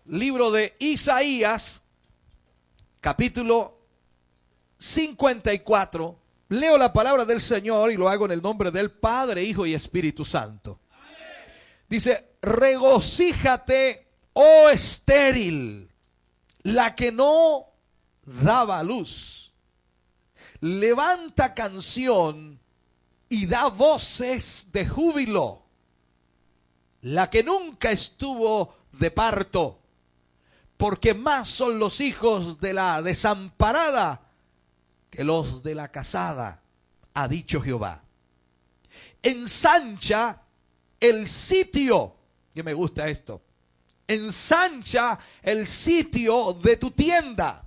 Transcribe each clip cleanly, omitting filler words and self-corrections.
libro de Isaías, capítulo 54. Leo la palabra del Señor y lo hago en el nombre del Padre, Hijo y Espíritu Santo. Dice: regocíjate, oh estéril, la que no daba luz. Levanta canción y da voces de júbilo, la que nunca estuvo de parto, porque más son los hijos de la desamparada que los de la casada, ha dicho Jehová. Ensancha el sitio, que me gusta esto, ensancha el sitio de tu tienda,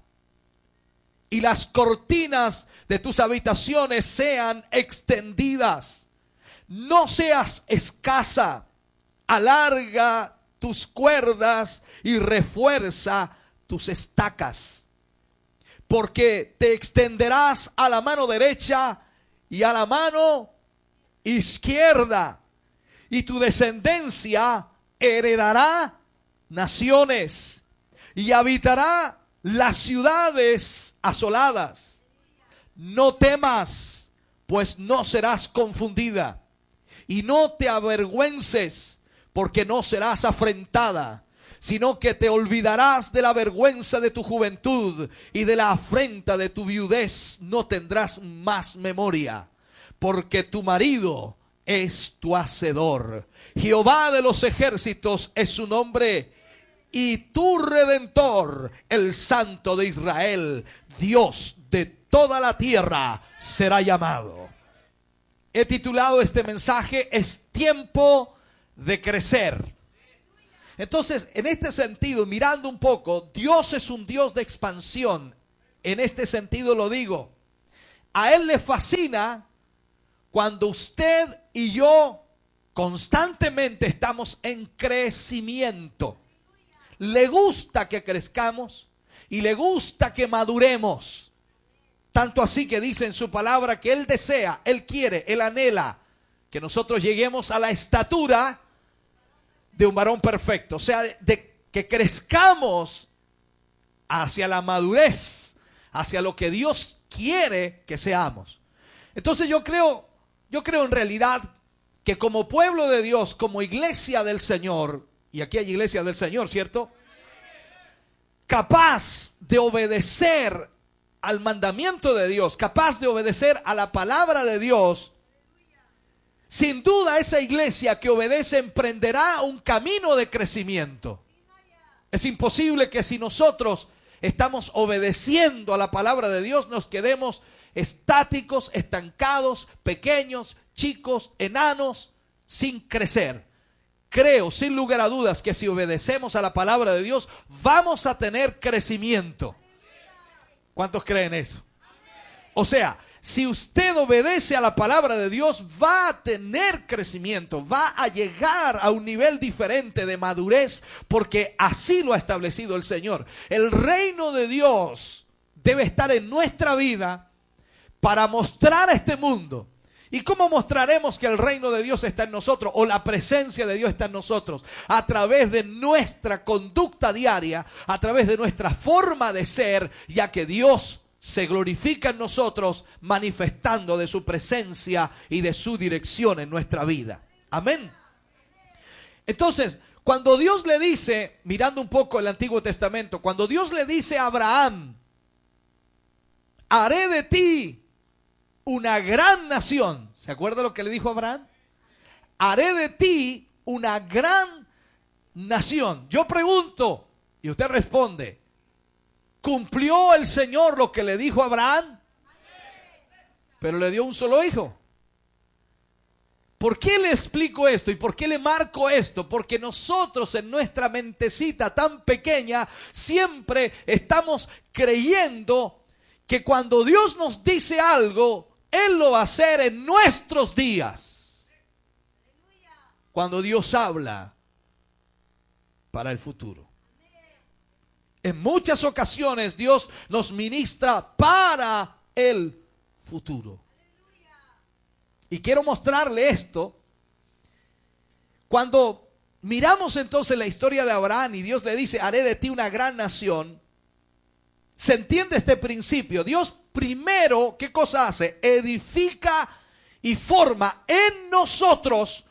y las cortinas de tus habitaciones sean extendidas. No seas escasa, alarga tus cuerdas y refuerza tus estacas, porque te extenderás a la mano derecha y a la mano izquierda, y tu descendencia heredará naciones y habitará las ciudades asoladas. No temas, pues no serás confundida, y no te avergüences, porque no serás afrentada, sino que te olvidarás de la vergüenza de tu juventud, y de la afrenta de tu viudez no tendrás más memoria, porque tu marido es tu hacedor. Jehová de los ejércitos es su nombre, y tu Redentor, el Santo de Israel, Dios de toda la tierra, será llamado. He titulado este mensaje: es tiempo de crecer. Entonces, en este sentido, mirando un poco, Dios es un Dios de expansión. En este sentido lo digo. A Él le fascina cuando usted y yo constantemente estamos en crecimiento. Le gusta que crezcamos y le gusta que maduremos. Tanto así que dice en su palabra que Él desea, Él quiere, Él anhela que nosotros lleguemos a la estatura de un varón perfecto. O sea, de que crezcamos hacia la madurez, hacia lo que Dios quiere que seamos. Entonces yo creo en realidad que como pueblo de Dios, como iglesia del Señor, y aquí hay iglesia del Señor, ¿cierto? Capaz de obedecer al mandamiento de Dios, capaz de obedecer a la palabra de Dios, sin duda esa iglesia que obedece emprenderá un camino de crecimiento. Es imposible que si nosotros estamos obedeciendo a la palabra de Dios nos quedemos estáticos, estancados, pequeños, chicos, enanos, sin crecer. Creo sin lugar a dudas que si obedecemos a la palabra de Dios vamos a tener crecimiento. ¿Cuántos creen eso? O sea, si usted obedece a la palabra de Dios va a tener crecimiento, va a llegar a un nivel diferente de madurez, porque así lo ha establecido el Señor. El reino de Dios debe estar en nuestra vida para mostrar a este mundo. ¿Y cómo mostraremos que el reino de Dios está en nosotros o la presencia de Dios está en nosotros? A través de nuestra conducta diaria, a través de nuestra forma de ser, ya que Dios se glorifica en nosotros manifestando de su presencia y de su dirección en nuestra vida. Amén. Entonces, cuando Dios le dice, mirando un poco el Antiguo Testamento, cuando Dios le dice a Abraham: haré de ti una gran nación. ¿Se acuerda lo que le dijo a Abraham? Haré de ti una gran nación. Yo pregunto y usted responde: ¿cumplió el Señor lo que le dijo a Abraham? Pero le dio un solo hijo. ¿Por qué le explico esto y por qué le marco esto? Porque nosotros en nuestra mentecita tan pequeña siempre estamos creyendo que cuando Dios nos dice algo, Él lo va a hacer en nuestros días. Cuando Dios habla para el futuro. En muchas ocasiones Dios nos ministra para el futuro. Y quiero mostrarle esto. Cuando miramos entonces la historia de Abraham y Dios le dice, haré de ti una gran nación. Se entiende este principio. Dios primero, ¿qué cosa hace? Edifica y forma en nosotros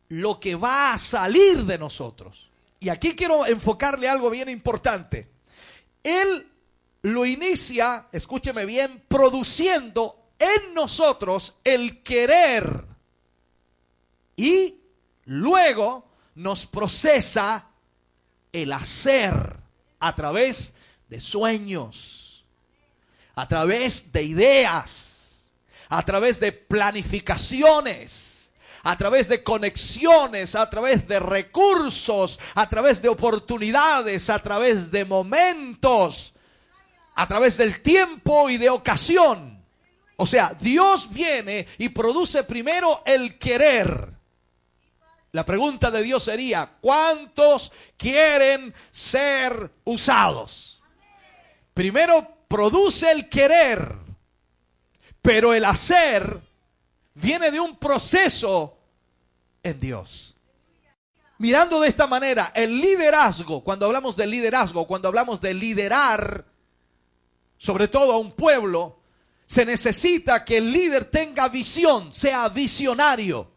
lo que va a salir de nosotros. Y aquí quiero enfocarle algo bien importante. Él lo inicia, escúcheme bien, produciendo en nosotros el querer. Y luego nos procesa el hacer a través de sueños, a través de ideas, a través de planificaciones, a través de conexiones, a través de recursos, a través de oportunidades, a través de momentos, a través del tiempo y de ocasión. O sea, Dios viene y produce primero el querer. La pregunta de Dios sería, ¿cuántos quieren ser usados? Primero produce el querer, pero el hacer viene de un proceso en Dios. Mirando de esta manera, el liderazgo, cuando hablamos de liderazgo, cuando hablamos de liderar, sobre todo a un pueblo, se necesita que el líder tenga visión, sea visionario.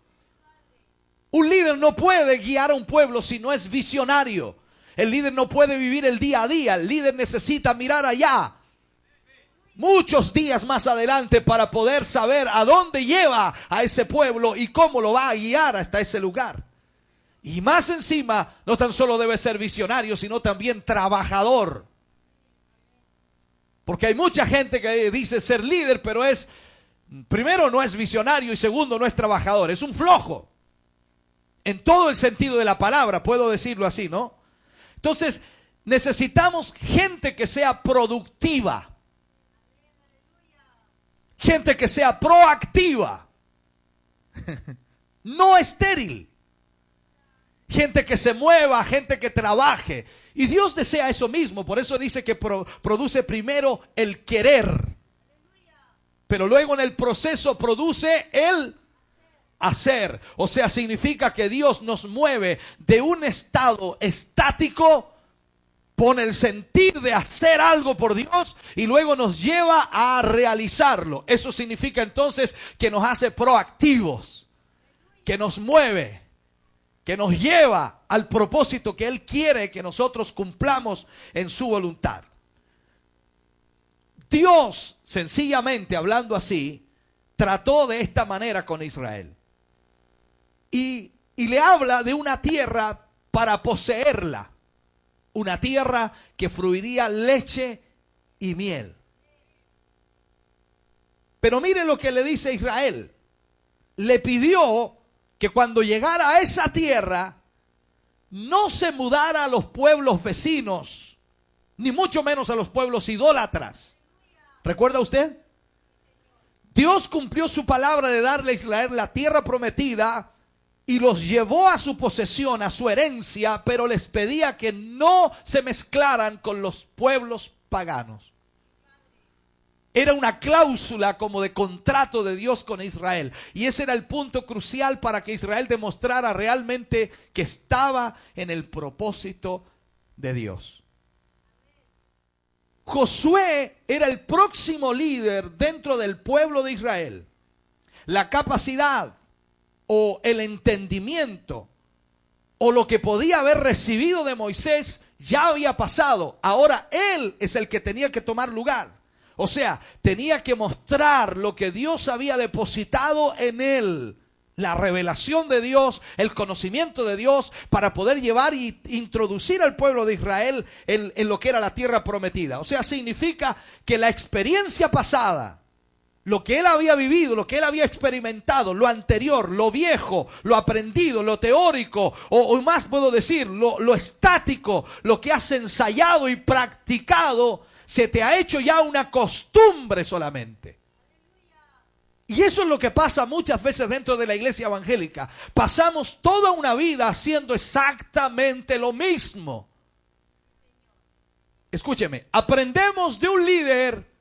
Un líder no puede guiar a un pueblo si no es visionario. El líder no puede vivir el día a día. El líder necesita mirar allá, muchos días más adelante, para poder saber a dónde lleva a ese pueblo y cómo lo va a guiar hasta ese lugar. Y más encima, no tan solo debe ser visionario, sino también trabajador. Porque hay mucha gente que dice ser líder, pero primero no es visionario y segundo no es trabajador, es un flojo. En todo el sentido de la palabra, puedo decirlo así, ¿no? Entonces, necesitamos gente que sea productiva. Gente que sea proactiva. No estéril. Gente que se mueva, gente que trabaje. Y Dios desea eso mismo. Por eso dice que produce primero el querer. Pero luego en el proceso produce el hacer. O sea, significa que Dios nos mueve de un estado estático, pone el sentir de hacer algo por Dios y luego nos lleva a realizarlo. Eso significa entonces que nos hace proactivos, que nos mueve, que nos lleva al propósito que Él quiere que nosotros cumplamos en su voluntad. Dios, sencillamente hablando así, trató de esta manera con Israel. Y le habla de una tierra para poseerla. Una tierra que fluiría leche y miel. Pero mire lo que le dice Israel. Le pidió que cuando llegara a esa tierra no se mudara a los pueblos vecinos, ni mucho menos a los pueblos idólatras. ¿Recuerda usted? Dios cumplió su palabra de darle a Israel la tierra prometida y los llevó a su posesión, a su herencia, pero les pedía que no se mezclaran con los pueblos paganos. Era una cláusula como de contrato de Dios con Israel. Y ese era el punto crucial para que Israel demostrara realmente que estaba en el propósito de Dios. Josué era el próximo líder dentro del pueblo de Israel. La capacidad o el entendimiento o lo que podía haber recibido de Moisés ya había pasado. Ahora él es el que tenía que tomar lugar. O sea, tenía que mostrar lo que Dios había depositado en él. La revelación de Dios, el conocimiento de Dios, para poder llevar y introducir al pueblo de Israel en lo que era la tierra prometida. O sea, significa que la experiencia pasada, lo que él había vivido, lo que él había experimentado, lo anterior, lo viejo, lo aprendido, lo teórico, o más puedo decir, lo estático, lo que has ensayado y practicado, se te ha hecho ya una costumbre solamente. Y eso es lo que pasa muchas veces dentro de la iglesia evangélica. Pasamos toda una vida haciendo exactamente lo mismo. Escúcheme, aprendemos de un líder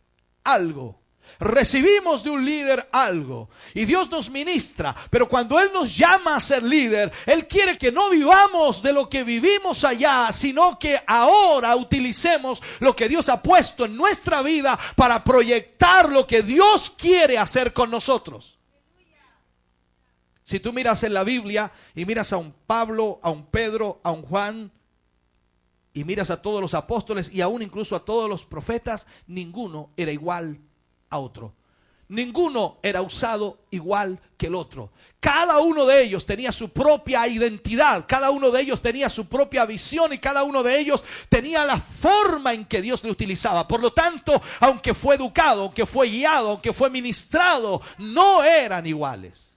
algo. Recibimos de un líder algo y Dios nos ministra, pero cuando Él nos llama a ser líder, Él quiere que no vivamos de lo que vivimos allá, sino que ahora utilicemos lo que Dios ha puesto en nuestra vida para proyectar lo que Dios quiere hacer con nosotros. Si tú miras en la Biblia y miras a un Pablo, a un Pedro, a un Juan, y miras a todos los apóstoles y aún incluso a todos los profetas, ninguno era igual a otro. Ninguno era usado igual que el otro. Cada uno de ellos tenía su propia identidad, cada uno de ellos tenía su propia visión y cada uno de ellos tenía la forma en que Dios le utilizaba. Por lo tanto, aunque fue educado, aunque fue guiado, aunque fue ministrado, no eran iguales.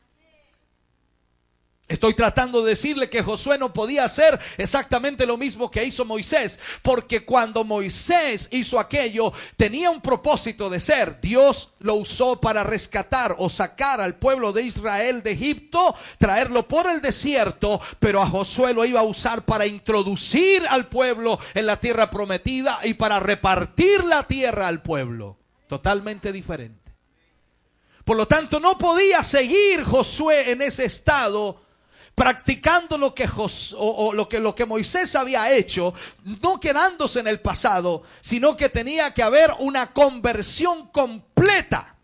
Estoy tratando de decirle que Josué no podía hacer exactamente lo mismo que hizo Moisés, porque cuando Moisés hizo aquello, tenía un propósito de ser. Dios lo usó para rescatar o sacar al pueblo de Israel de Egipto, traerlo por el desierto, pero a Josué lo iba a usar para introducir al pueblo en la tierra prometida y para repartir la tierra al pueblo. Totalmente diferente. Por lo tanto, no podía seguir Josué en ese estado, practicando lo que Moisés había hecho, no quedándose en el pasado, sino que tenía que haber una conversión completa.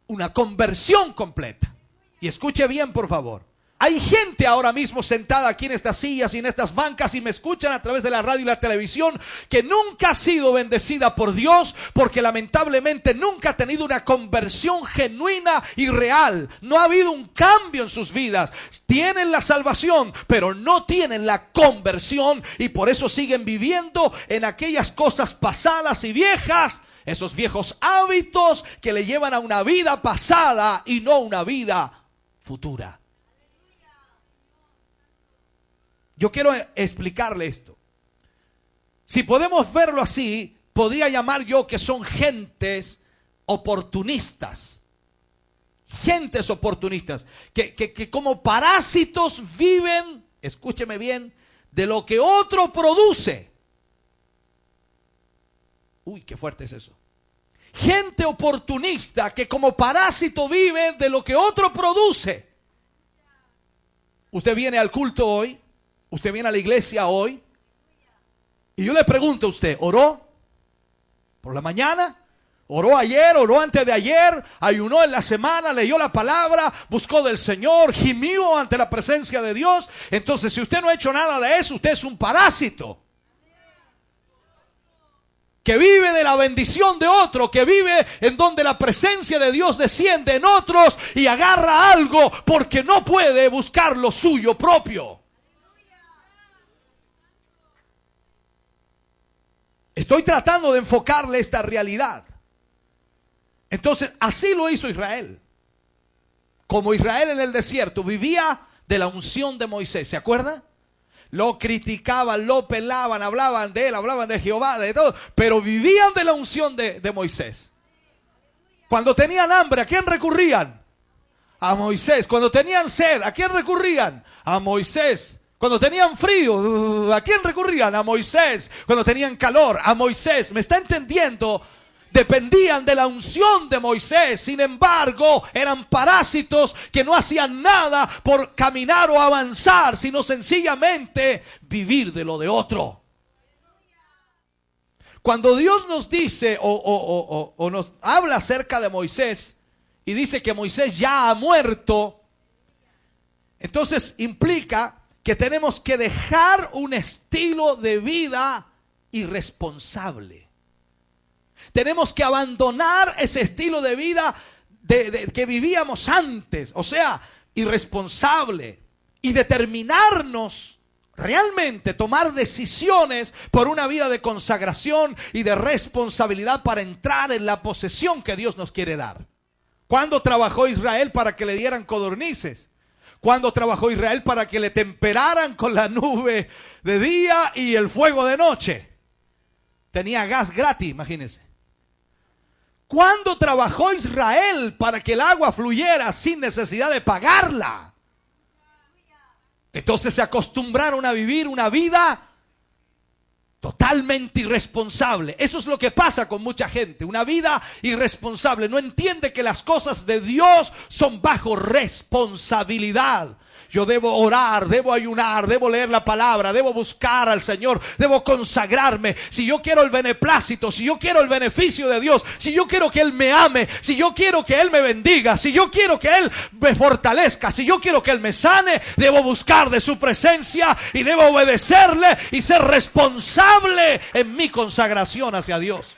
Una conversión completa. Y escuche bien, por favor. Hay gente ahora mismo sentada aquí en estas sillas y en estas bancas y me escuchan a través de la radio y la televisión que nunca ha sido bendecida por Dios porque lamentablemente nunca ha tenido una conversión genuina y real. No ha habido un cambio en sus vidas. Tienen la salvación, pero no tienen la conversión y por eso siguen viviendo en aquellas cosas pasadas y viejas. Esos viejos hábitos que le llevan a una vida pasada y no una vida futura. Yo quiero explicarle esto. Si podemos verlo así, podría llamar yo que son gentes oportunistas. Gentes oportunistas que como parásitos viven, escúcheme bien, de lo que otro produce. Uy, qué fuerte es eso. Gente oportunista que como parásito vive de lo que otro produce. Usted viene al culto hoy. Usted viene a la iglesia hoy y yo le pregunto a usted, ¿oró por la mañana? ¿Oró ayer? ¿Oró antes de ayer? ¿Ayunó en la semana? ¿Leyó la palabra? ¿Buscó del Señor? ¿Gimió ante la presencia de Dios? Entonces, si usted no ha hecho nada de eso, usted es un parásito. Que vive de la bendición de otro, que vive en donde la presencia de Dios desciende en otros y agarra algo porque no puede buscar lo suyo propio. Estoy tratando de enfocarle esta realidad. Entonces, así lo hizo Israel. Como Israel en el desierto vivía de la unción de Moisés, ¿se acuerda? Lo criticaban, lo pelaban, hablaban de él, hablaban de Jehová, de todo, pero vivían de la unción de Moisés. Cuando tenían hambre, ¿a quién recurrían? A Moisés. Cuando tenían sed, ¿a quién recurrían? A Moisés. Cuando tenían frío, ¿a quién recurrían? A Moisés. Cuando tenían calor, a Moisés. ¿Me está entendiendo? Dependían de la unción de Moisés. Sin embargo, eran parásitos que no hacían nada por caminar o avanzar, sino sencillamente vivir de lo de otro. Cuando Dios nos dice o nos habla acerca de Moisés y dice que Moisés ya ha muerto, entonces implica que tenemos que dejar un estilo de vida irresponsable. Tenemos que abandonar ese estilo de vida que vivíamos antes, o sea, irresponsable, y determinarnos realmente tomar decisiones por una vida de consagración y de responsabilidad para entrar en la posesión que Dios nos quiere dar. ¿Cuándo trabajó Israel para que le dieran codornices? ¿Cuándo trabajó Israel para que le temperaran con la nube de día y el fuego de noche? Tenía gas gratis, imagínense. ¿Cuándo trabajó Israel para que el agua fluyera sin necesidad de pagarla? Entonces se acostumbraron a vivir una vida total totalmente irresponsable. Eso es lo que pasa con mucha gente, una vida irresponsable. No entiende que las cosas de Dios son bajo responsabilidad. Yo debo orar, debo ayunar, debo leer la palabra, debo buscar al Señor, debo consagrarme. Si yo quiero el beneplácito, si yo quiero el beneficio de Dios, si yo quiero que Él me ame, si yo quiero que Él me bendiga, si yo quiero que Él me fortalezca, si yo quiero que Él me sane, debo buscar de su presencia y debo obedecerle y ser responsable en mi consagración hacia Dios.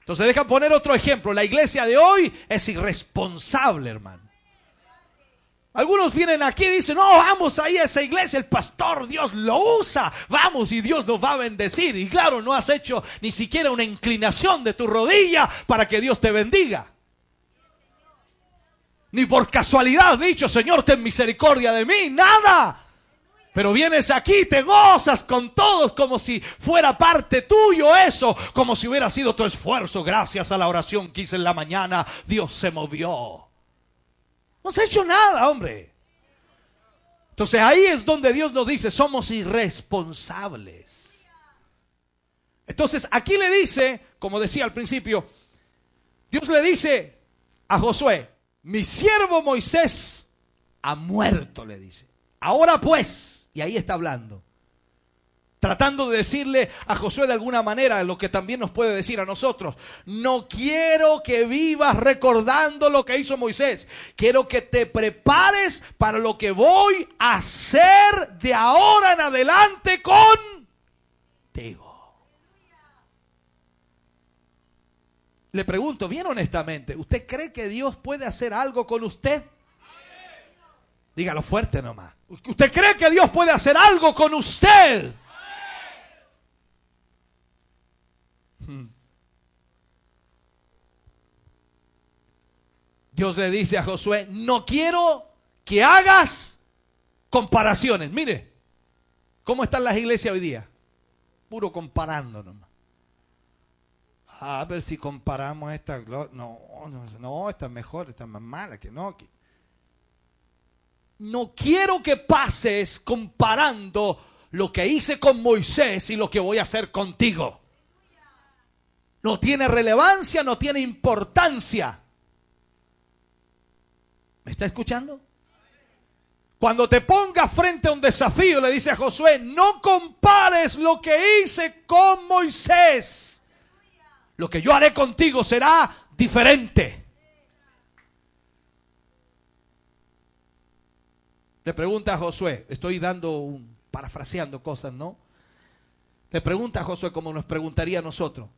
Entonces deja poner otro ejemplo. La iglesia de hoy es irresponsable, hermano. Algunos vienen aquí y dicen, no, vamos ahí a esa iglesia, el pastor, Dios lo usa, vamos y Dios nos va a bendecir. Y claro, no has hecho ni siquiera una inclinación de tu rodilla para que Dios te bendiga. Ni por casualidad has dicho, Señor, ten misericordia de mí, nada. Pero vienes aquí, te gozas con todos como si fuera parte tuyo eso, como si hubiera sido tu esfuerzo. Gracias a la oración que hice en la mañana, Dios se movió. No has hecho nada, hombre. Entonces ahí es donde Dios nos dice, somos irresponsables. Entonces aquí le dice, como decía al principio, Dios le dice a Josué, mi siervo Moisés ha muerto, le dice. Ahora pues, y ahí está hablando, tratando de decirle a Josué de alguna manera lo que también nos puede decir a nosotros. No quiero que vivas recordando lo que hizo Moisés. Quiero que te prepares para lo que voy a hacer de ahora en adelante contigo. Le pregunto bien honestamente, ¿usted cree que Dios puede hacer algo con usted? Dígalo fuerte nomás. ¿Usted cree que Dios puede hacer algo con usted? Dios le dice a Josué, no quiero que hagas comparaciones. Mire, ¿cómo están las iglesias hoy día? Puro comparando nomás. A ver si comparamos esta. No, esta es mejor, esta es más mala, que no. No quiero que pases comparando lo que hice con Moisés y lo que voy a hacer contigo. No tiene relevancia, no tiene importancia. ¿Me está escuchando? Cuando te pongas frente a un desafío, le dice a Josué, no compares lo que hice con Moisés. Lo que yo haré contigo será diferente. Le pregunta a Josué, estoy parafraseando cosas, ¿no? Le pregunta a Josué como nos preguntaría a nosotros,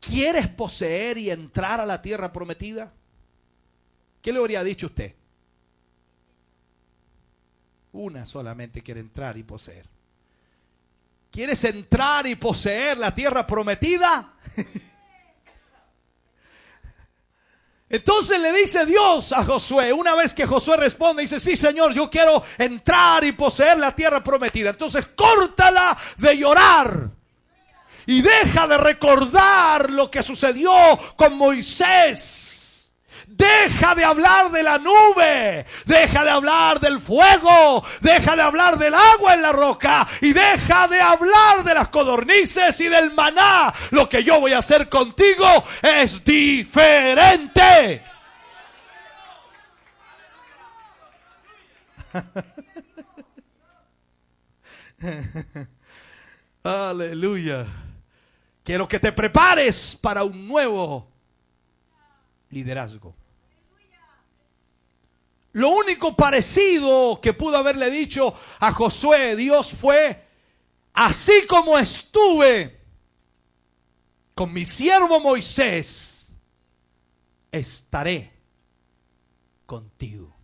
¿quieres poseer y entrar a la tierra prometida? ¿Qué le habría dicho usted? Una solamente quiere entrar y poseer. ¿Quieres entrar y poseer la tierra prometida? Entonces le dice Dios a Josué, una vez que Josué responde, dice, sí Señor, yo quiero entrar y poseer la tierra prometida. Entonces córtala de llorar y deja de recordar lo que sucedió con Moisés. Deja de hablar de la nube, deja de hablar del fuego, deja de hablar del agua en la roca y deja de hablar de las codornices y del maná. Lo que yo voy a hacer contigo es diferente. Aleluya. Quiero que te prepares para un nuevo liderazgo. Lo único parecido que pudo haberle dicho a Josué Dios fue, así como estuve con mi siervo Moisés, estaré contigo.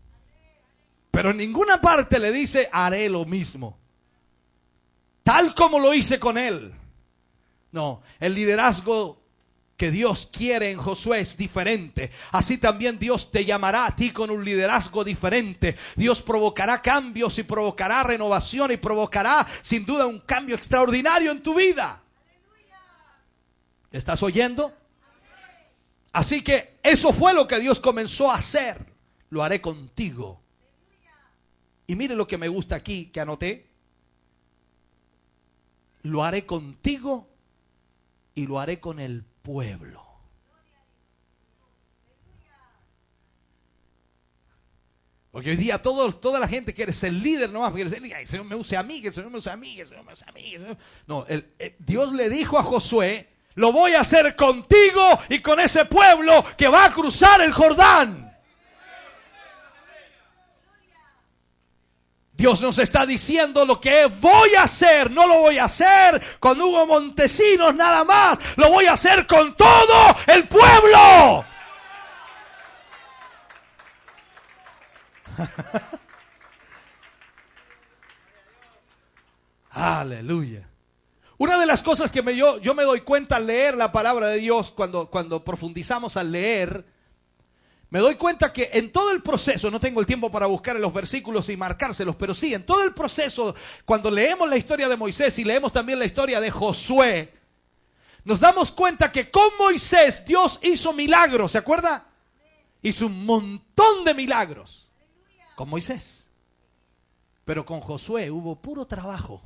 Pero en ninguna parte le dice, haré lo mismo, tal como lo hice con él. No, el liderazgo que Dios quiere en Josué es diferente. Así también Dios te llamará a ti con un liderazgo diferente. Dios provocará cambios y provocará renovación y provocará sin duda un cambio extraordinario en tu vida. ¿Estás oyendo? Así que eso fue lo que Dios comenzó a hacer. Lo haré contigo. Y mire lo que me gusta aquí que anoté. lo haré contigo y lo haré con el pueblo. Porque hoy día toda la gente quiere ser líder nomás, quiere ser líder. El Señor me use a mí, que el Señor me use a mí, que el Señor me use a mí. No, Dios le dijo a Josué, lo voy a hacer contigo y con ese pueblo que va a cruzar el Jordán. Dios nos está diciendo lo que voy a hacer. No lo voy a hacer con Hugo Montesinos nada más. Lo voy a hacer con todo el pueblo. Aleluya. Una de las cosas que yo me doy cuenta al leer la palabra de Dios, cuando profundizamos al leer, me doy cuenta que en todo el proceso, no tengo el tiempo para buscar en los versículos y marcárselos, pero sí, en todo el proceso, cuando leemos la historia de Moisés y leemos también la historia de Josué, nos damos cuenta que con Moisés Dios hizo milagros, ¿se acuerda? Hizo un montón de milagros con Moisés, pero con Josué hubo puro trabajo.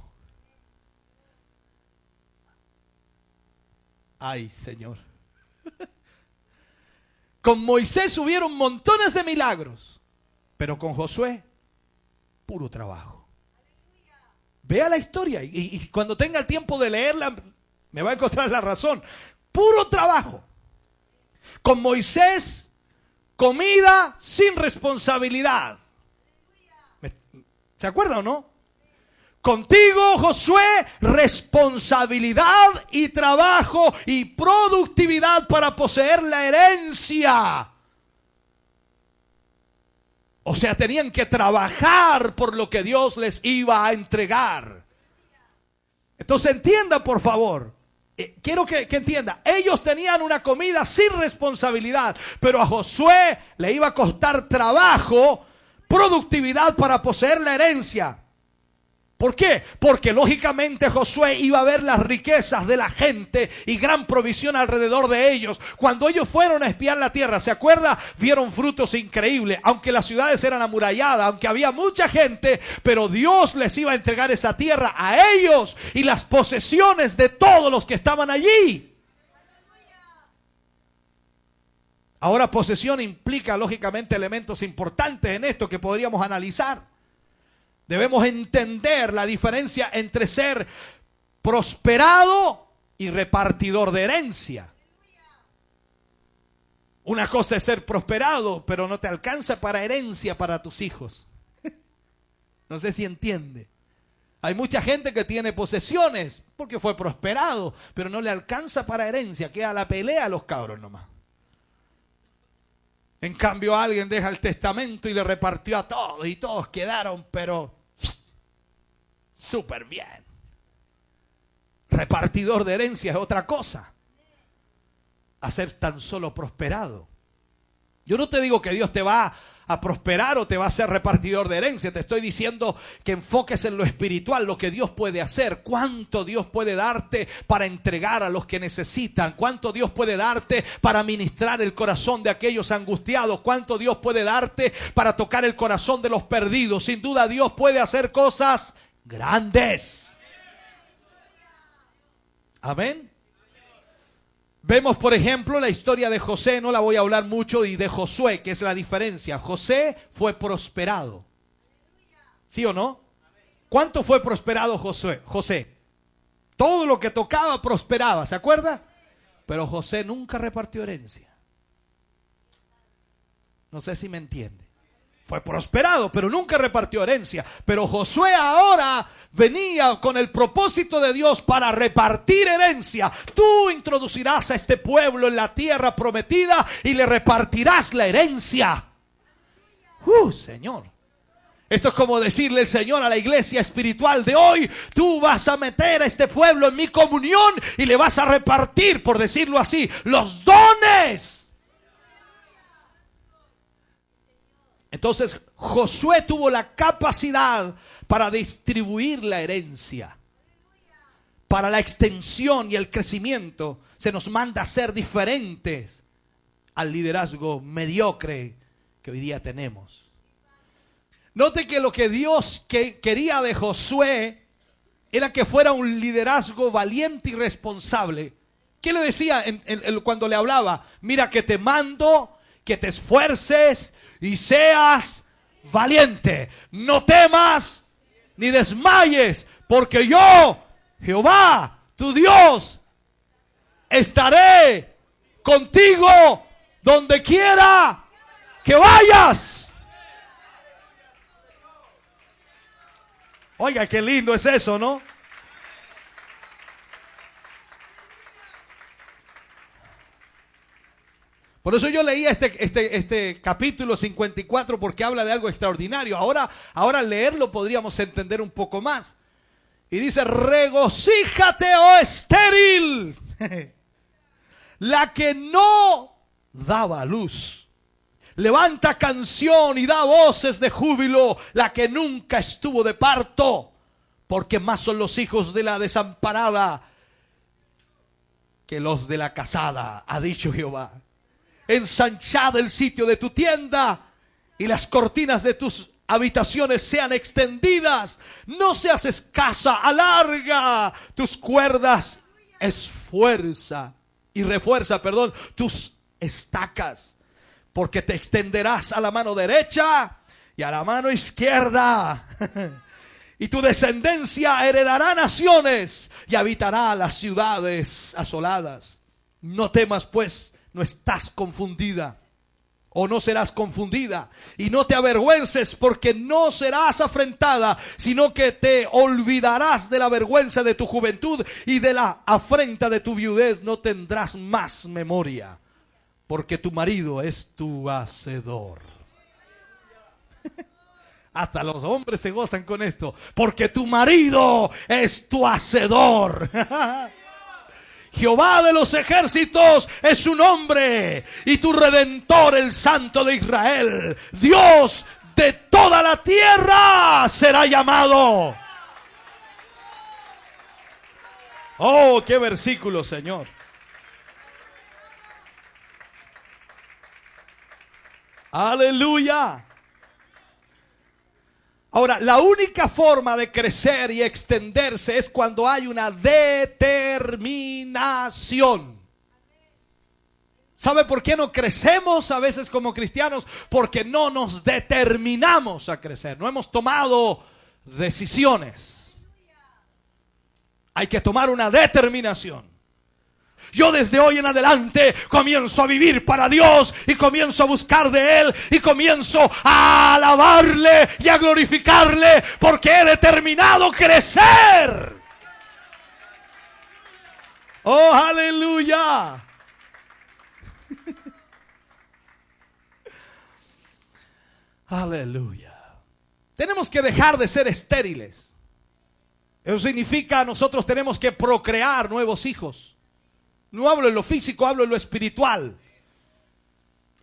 Ay, Señor. Con Moisés hubieron montones de milagros, pero con Josué, puro trabajo. Vea la historia y cuando tenga el tiempo de leerla, me va a encontrar la razón. Puro trabajo. Con Moisés, comida sin responsabilidad. ¿Se acuerda o no? Contigo, Josué, responsabilidad y trabajo y productividad para poseer la herencia. O sea, tenían que trabajar por lo que Dios les iba a entregar. Entonces entienda, por favor. Quiero que entienda. Ellos tenían una comida sin responsabilidad, pero a Josué le iba a costar trabajo, productividad para poseer la herencia. ¿Por qué? Porque lógicamente Josué iba a ver las riquezas de la gente y gran provisión alrededor de ellos. Cuando ellos fueron a espiar la tierra, ¿se acuerda? Vieron frutos increíbles, aunque las ciudades eran amuralladas, aunque había mucha gente, pero Dios les iba a entregar esa tierra a ellos y las posesiones de todos los que estaban allí. Ahora, posesión implica lógicamente elementos importantes en esto que podríamos analizar. Debemos entender la diferencia entre ser prosperado y repartidor de herencia. Una cosa es ser prosperado, pero no te alcanza para herencia para tus hijos. No sé si entiende. Hay mucha gente que tiene posesiones porque fue prosperado, pero no le alcanza para herencia. Queda la pelea a los cabros nomás. En cambio, alguien deja el testamento y le repartió a todos y todos quedaron, pero súper bien. Repartidor de herencia es otra cosa. A ser tan solo prosperado. Yo no te digo que Dios te va a prosperar o te va a hacer repartidor de herencia. Te estoy diciendo que enfoques en lo espiritual, lo que Dios puede hacer, cuánto Dios puede darte para entregar a los que necesitan, cuánto Dios puede darte para ministrar el corazón de aquellos angustiados, cuánto Dios puede darte para tocar el corazón de los perdidos. Sin duda Dios puede hacer cosas grandes. Amén. Vemos, por ejemplo, la historia de José, no la voy a hablar mucho, y de Josué, que es la diferencia. José fue prosperado. ¿Sí o no? ¿Cuánto fue prosperado José? Todo lo que tocaba prosperaba, ¿se acuerda? Pero José nunca repartió herencia. No sé si me entiende. Fue prosperado, pero nunca repartió herencia. Pero Josué ahora venía con el propósito de Dios para repartir herencia. Tú introducirás a este pueblo en la tierra prometida y le repartirás la herencia. Señor. Esto es como decirle el Señor a la iglesia espiritual de hoy: tú vas a meter a este pueblo en mi comunión y le vas a repartir, por decirlo así, los dones. Entonces Josué tuvo la capacidad para distribuir la herencia. Para la extensión y el crecimiento se nos manda a ser diferentes al liderazgo mediocre que hoy día tenemos. Note que lo que Dios quería de Josué era que fuera un liderazgo valiente y responsable. ¿Qué le decía cuando le hablaba? Mira que te mando, que te esfuerces y seas valiente. No temas ni desmayes, porque yo, Jehová, tu Dios, estaré contigo donde quiera que vayas. Oiga, qué lindo es eso, ¿no? Por eso yo leía este capítulo 54, porque habla de algo extraordinario. Ahora al leerlo podríamos entender un poco más. Y dice: regocíjate, oh estéril, la que no daba luz. Levanta canción y da voces de júbilo, la que nunca estuvo de parto, porque más son los hijos de la desamparada que los de la casada, ha dicho Jehová. Ensanchad el sitio de tu tienda y las cortinas de tus habitaciones sean extendidas. No seas escasa, alarga tus cuerdas, refuerza tus estacas, porque te extenderás a la mano derecha y a la mano izquierda. Y tu descendencia heredará naciones y habitará las ciudades asoladas. No temas, pues, no estás confundida, o no serás confundida, y no te avergüences, porque no serás afrentada, sino que te olvidarás de la vergüenza de tu juventud, y de la afrenta de tu viudez no tendrás más memoria, porque tu marido es tu hacedor. Hasta los hombres se gozan con esto, porque tu marido es tu hacedor. Jehová de los ejércitos es su nombre, y tu Redentor, el Santo de Israel. Dios de toda la tierra será llamado. Oh, qué versículo, Señor. Aleluya. Ahora, la única forma de crecer y extenderse es cuando hay una determinación. ¿Sabe por qué no crecemos a veces como cristianos? Porque no nos determinamos a crecer. No hemos tomado decisiones. Hay que tomar una determinación. Yo desde hoy en adelante comienzo a vivir para Dios, y comienzo a buscar de Él, y comienzo a alabarle y a glorificarle, porque he determinado crecer. Oh, aleluya. Aleluya. Tenemos que dejar de ser estériles. Eso significa nosotros tenemos que procrear nuevos hijos. No hablo en lo físico, hablo en lo espiritual.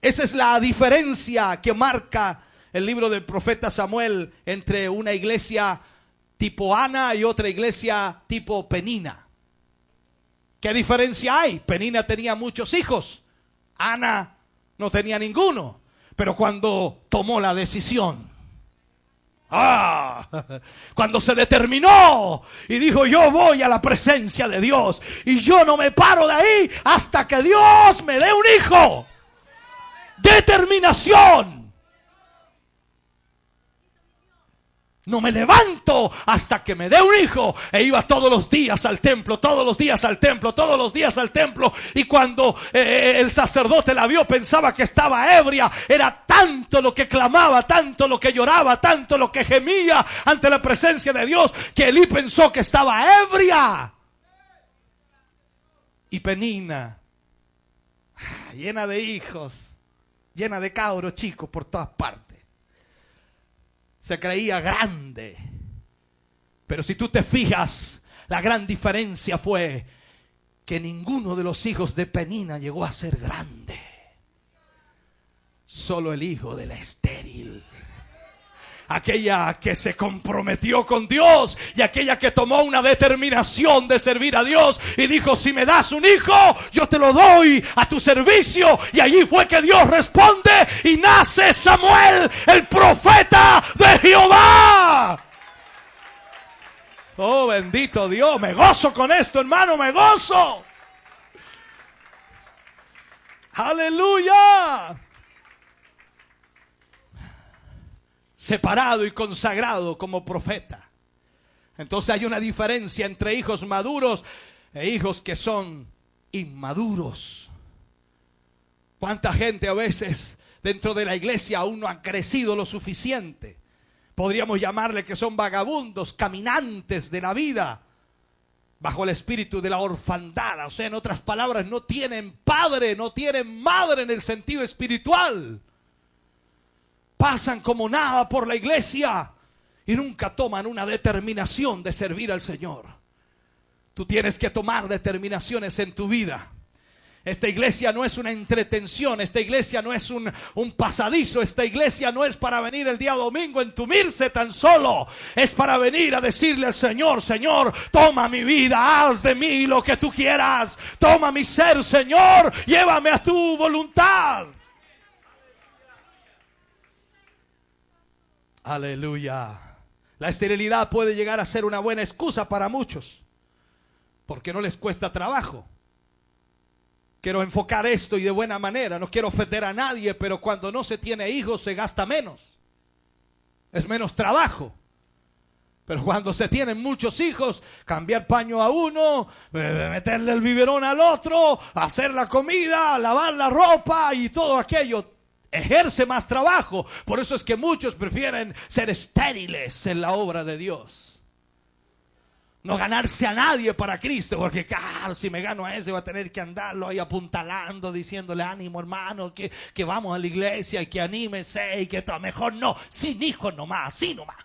Esa es la diferencia que marca el libro del profeta Samuel entre una iglesia tipo Ana y otra iglesia tipo Penina. ¿Qué diferencia hay? Penina tenía muchos hijos, Ana no tenía ninguno. Pero cuando tomó la decisión, cuando se determinó y dijo: yo voy a la presencia de Dios y yo no me paro de ahí hasta que Dios me dé un hijo. Determinación. No me levanto hasta que me dé un hijo. E iba todos los días al templo, todos los días al templo, todos los días al templo. Y cuando el sacerdote la vio, pensaba que estaba ebria. Era tanto lo que clamaba, tanto lo que lloraba, tanto lo que gemía ante la presencia de Dios, que Elí pensó que estaba ebria. Y Penina, llena de hijos, llena de cabros chicos por todas partes, se creía grande. Pero si tú te fijas, la gran diferencia fue que ninguno de los hijos de Penina llegó a ser grande. Solo el hijo de la estéril, aquella que se comprometió con Dios y aquella que tomó una determinación de servir a Dios y dijo: si me das un hijo, yo te lo doy a tu servicio. Y allí fue que Dios responde y nace Samuel, el profeta de Jehová. Oh, bendito Dios, me gozo con esto, hermano, me gozo. Aleluya. Separado y consagrado como profeta. Entonces hay una diferencia entre hijos maduros e hijos que son inmaduros. ¿Cuánta gente a veces dentro de la iglesia aún no ha crecido lo suficiente? Podríamos llamarle que son vagabundos, caminantes de la vida, bajo el espíritu de la orfandad. O sea, en otras palabras, no tienen padre, no tienen madre en el sentido espiritual. Pasan como nada por la iglesia y nunca toman una determinación de servir al Señor. Tú tienes que tomar determinaciones en tu vida. Esta iglesia no es una entretención, esta iglesia no es un pasadizo, esta iglesia no es para venir el día domingo a entumirse tan solo. Es para venir a decirle al Señor: Señor, toma mi vida, haz de mí lo que tú quieras. Toma mi ser, Señor, llévame a tu voluntad. Aleluya. La esterilidad puede llegar a ser una buena excusa para muchos, porque no les cuesta trabajo. Quiero enfocar esto y de buena manera, no quiero ofender a nadie, pero cuando no se tiene hijos se gasta menos. Es menos trabajo. Pero cuando se tienen muchos hijos, cambiar paño a uno, meterle el biberón al otro, hacer la comida, lavar la ropa y todo aquello, ejerce más trabajo. Por eso es que muchos prefieren ser estériles en la obra de Dios. No ganarse a nadie para Cristo, porque claro, si me gano a ese voy a tener que andarlo ahí apuntalando, diciéndole: ánimo hermano, que vamos a la iglesia y que anímese y que todo. Mejor no, sin hijos nomás, así nomás.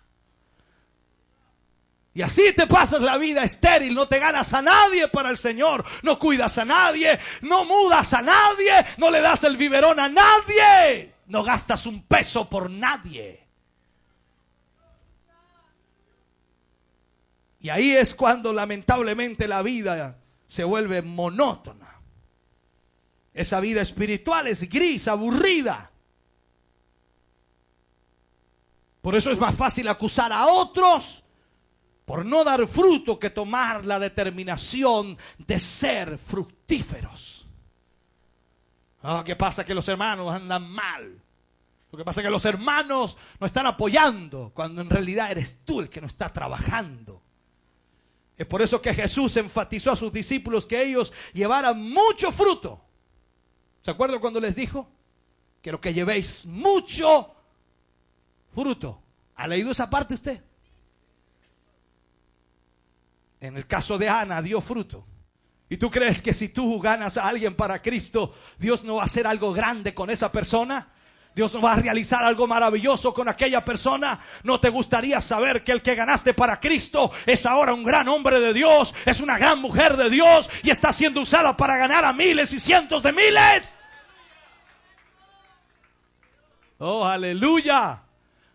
Y así te pasas la vida estéril, no te ganas a nadie para el Señor, no cuidas a nadie, no mudas a nadie, no le das el biberón a nadie, no gastas un peso por nadie. Y ahí es cuando lamentablemente la vida se vuelve monótona. Esa vida espiritual es gris, aburrida. Por eso es más fácil acusar a otros por no dar fruto que tomar la determinación de ser fructíferos. ¿Qué pasa? Que los hermanos andan mal. Lo que pasa es que los hermanos no están apoyando, cuando en realidad eres tú el que no está trabajando. Es por eso que Jesús enfatizó a sus discípulos que ellos llevaran mucho fruto. ¿Se acuerdan cuando les dijo? Quiero que llevéis mucho fruto. ¿Ha leído esa parte usted? En el caso de Ana dio fruto. ¿Y tú crees que si tú ganas a alguien para Cristo, Dios no va a hacer algo grande con esa persona? Dios no va a realizar algo maravilloso con aquella persona. ¿No te gustaría saber que el que ganaste para Cristo es ahora un gran hombre de Dios, es una gran mujer de Dios y está siendo usada para ganar a miles y cientos de miles? Oh, aleluya.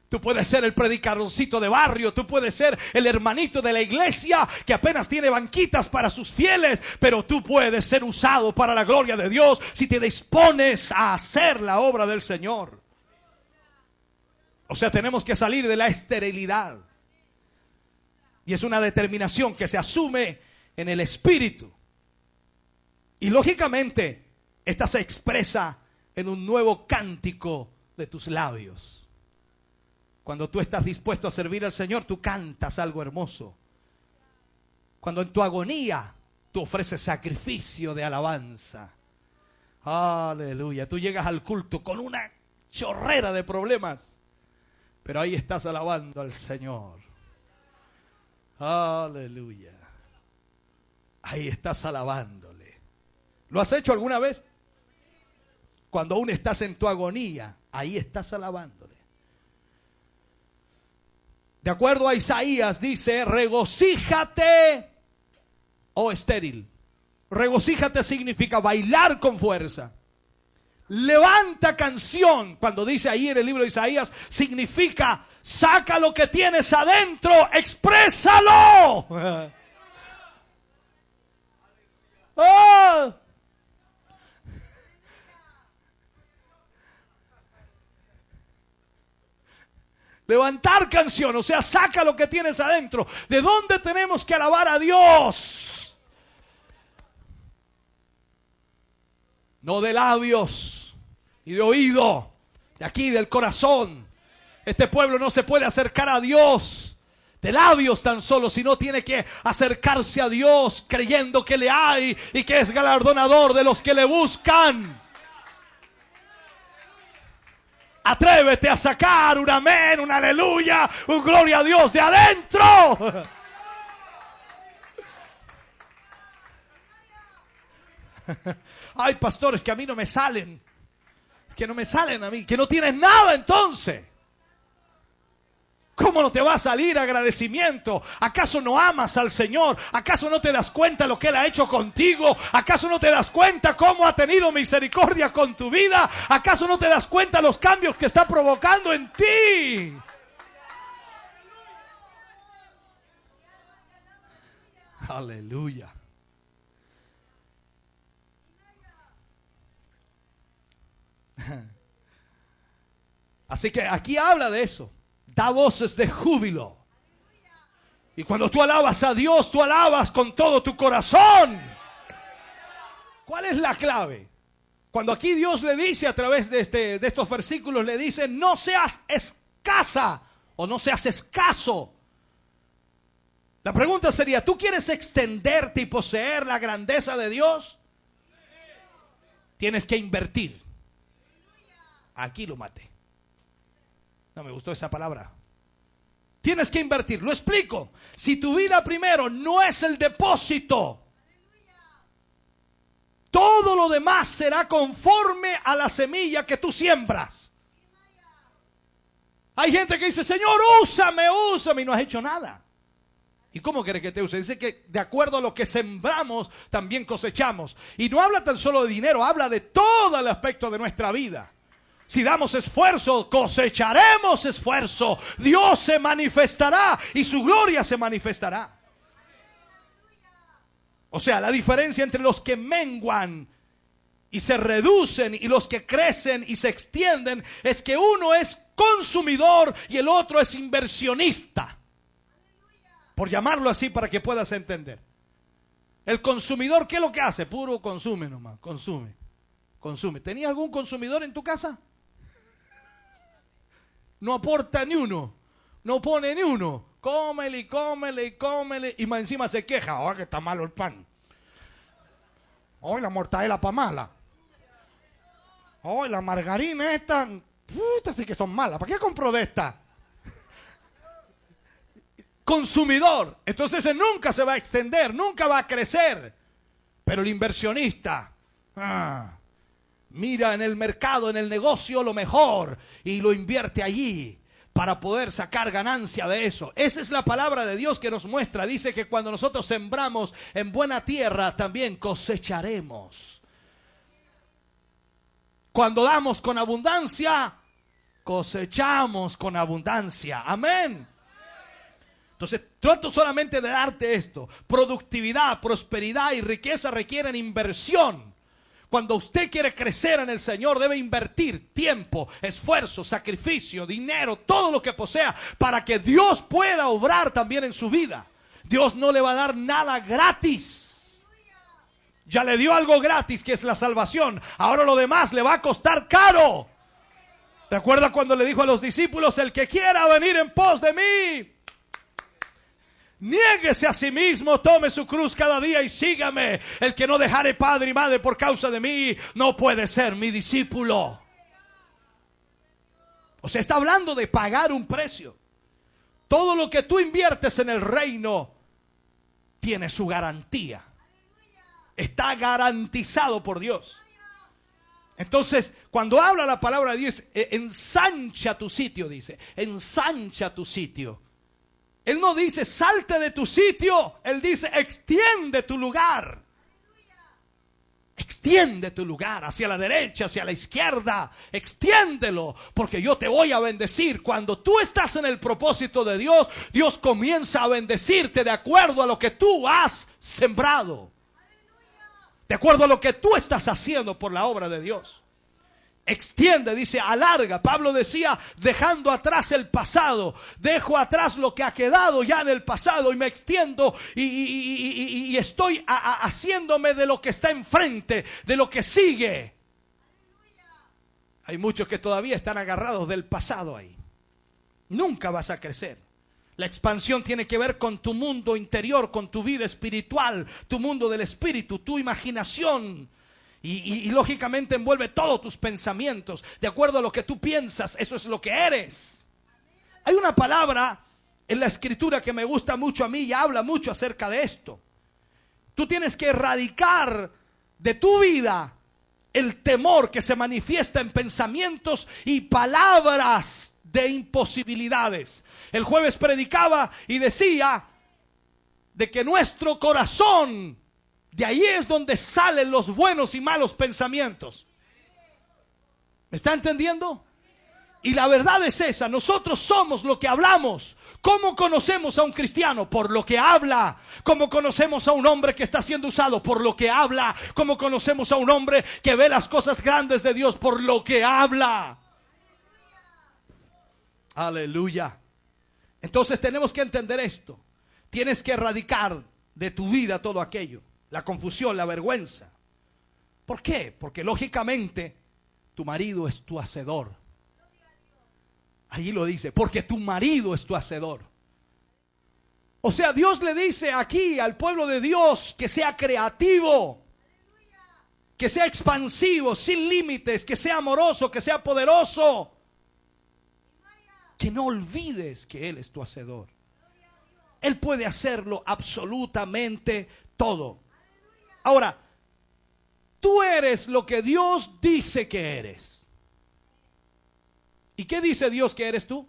Tú puedes ser el predicadorcito de barrio, tú puedes ser el hermanito de la iglesia que apenas tiene banquitas para sus fieles, pero tú puedes ser usado para la gloria de Dios si te dispones a hacer la obra del Señor. O sea, tenemos que salir de la esterilidad. Y es una determinación que se asume en el espíritu. Y lógicamente, esta se expresa en un nuevo cántico de tus labios. Cuando tú estás dispuesto a servir al Señor, tú cantas algo hermoso. Cuando en tu agonía tú ofreces sacrificio de alabanza. Aleluya. Tú llegas al culto con una chorrera de problemas, pero ahí estás alabando al Señor. Aleluya. Ahí estás alabándole. ¿Lo has hecho alguna vez? Cuando aún estás en tu agonía, ahí estás alabándole. De acuerdo a Isaías dice: regocíjate, oh estéril. Regocíjate significa bailar con fuerza. Levanta canción, cuando dice ahí en el libro de Isaías, significa saca lo que tienes adentro, exprésalo. Oh. Levantar canción, o sea, saca lo que tienes adentro. ¿De dónde tenemos que alabar a Dios? No de labios y de oído, de aquí, del corazón. Este pueblo no se puede acercar a Dios de labios tan solo, sino tiene que acercarse a Dios creyendo que le hay y que es galardonador de los que le buscan. Atrévete a sacar un amén, un aleluya, un gloria a Dios de adentro. Ay, pastores, que a mí no me salen. Que no me salen a mí, que no tienes nada entonces. ¿Cómo no te va a salir agradecimiento? ¿Acaso no amas al Señor? ¿Acaso no te das cuenta lo que Él ha hecho contigo? ¿Acaso no te das cuenta cómo ha tenido misericordia con tu vida? ¿Acaso no te das cuenta los cambios que está provocando en ti? Aleluya. Así que aquí habla de eso. Da voces de júbilo. Y cuando tú alabas a Dios, tú alabas con todo tu corazón. ¿Cuál es la clave? Cuando aquí Dios le dice a través de estos versículos, le dice, no seas escasa o no seas escaso. La pregunta sería, ¿tú quieres extenderte y poseer la grandeza de Dios? Tienes que invertir. Aquí lo maté. No me gustó esa palabra. Tienes que invertir. Lo explico. Si tu vida primero no es el depósito, todo lo demás será conforme a la semilla que tú siembras. Hay gente que dice, Señor, úsame, úsame, y no has hecho nada. ¿Y cómo quiere que te use? Dice que de acuerdo a lo que sembramos, también cosechamos. Y no habla tan solo de dinero, habla de todo el aspecto de nuestra vida. Si damos esfuerzo, cosecharemos esfuerzo. Dios se manifestará y su gloria se manifestará. O sea, la diferencia entre los que menguan y se reducen y los que crecen y se extienden es que uno es consumidor y el otro es inversionista. Por llamarlo así para que puedas entender. El consumidor, ¿qué es lo que hace? Puro consume nomás, consume. ¿Tenías algún consumidor en tu casa? No aporta ni uno, no pone ni uno. Cómele y cómele y cómele. Y más encima se queja. Ahora que está malo el pan. Hoy la mortadela pa' mala. Hoy la margarina esta. Puta, sí que son malas. ¿Para qué compro de esta? Consumidor. Entonces ese nunca se va a extender, nunca va a crecer. Pero el inversionista. Mira en el mercado, en el negocio lo mejor y lo invierte allí para poder sacar ganancia de eso. Esa es la palabra de Dios que nos muestra. Dice que cuando nosotros sembramos en buena tierra también cosecharemos. Cuando damos con abundancia, cosechamos con abundancia. Amén. Entonces, trato solamente de darte esto. Productividad, prosperidad y riqueza requieren inversión. Cuando usted quiere crecer en el Señor, debe invertir tiempo, esfuerzo, sacrificio, dinero, todo lo que posea, para que Dios pueda obrar también en su vida. Dios no le va a dar nada gratis. Ya le dio algo gratis, que es la salvación. Ahora lo demás le va a costar caro. ¿Recuerda cuando le dijo a los discípulos, el que quiera venir en pos de mí, niéguese a sí mismo, tome su cruz cada día y sígame? El que no dejare padre y madre por causa de mí, no puede ser mi discípulo. O sea, está hablando de pagar un precio. Todo lo que tú inviertes en el reino tiene su garantía. Está garantizado por Dios. Entonces, cuando habla la palabra de Dios, ensancha tu sitio, dice. Ensancha tu sitio. Él no dice salte de tu sitio, Él dice extiende tu lugar. Extiende tu lugar hacia la derecha, hacia la izquierda. Extiéndelo, porque yo te voy a bendecir. Cuando tú estás en el propósito de Dios, Dios comienza a bendecirte de acuerdo a lo que tú has sembrado. De acuerdo a lo que tú estás haciendo por la obra de Dios. Extiende, dice, alarga. Pablo decía, dejando atrás el pasado, dejo atrás lo que ha quedado ya en el pasado y me extiendo y estoy haciéndome de lo que está enfrente, de lo que sigue. Hay muchos que todavía están agarrados del pasado ahí. Nunca vas a crecer. La expansión tiene que ver con tu mundo interior, con tu vida espiritual, tu mundo del espíritu, tu imaginación. Y lógicamente envuelve todos tus pensamientos. De acuerdo a lo que tú piensas, eso es lo que eres. Hay una palabra en la escritura que me gusta mucho a mí y habla mucho acerca de esto. Tú tienes que erradicar de tu vida el temor que se manifiesta en pensamientos y palabras de imposibilidades. El jueves predicaba y decía de que nuestro corazón, de ahí es donde salen los buenos y malos pensamientos. ¿Me está entendiendo? Y la verdad es esa, nosotros somos lo que hablamos. ¿Cómo conocemos a un cristiano? Por lo que habla. ¿Cómo conocemos a un hombre que está siendo usado? Por lo que habla. ¿Cómo conocemos a un hombre que ve las cosas grandes de Dios? Por lo que habla. Aleluya. Entonces tenemos que entender esto. Tienes que erradicar de tu vida todo aquello. La confusión, la vergüenza. ¿Por qué? Porque lógicamente tu marido es tu hacedor. Allí lo dice, porque tu marido es tu hacedor. O sea, Dios le dice aquí al pueblo de Dios que sea creativo, que sea expansivo, sin límites, que sea amoroso, que sea poderoso. Que no olvides que Él es tu hacedor. Él puede hacerlo absolutamente todo. Ahora, tú eres lo que Dios dice que eres. ¿Y qué dice Dios que eres tú?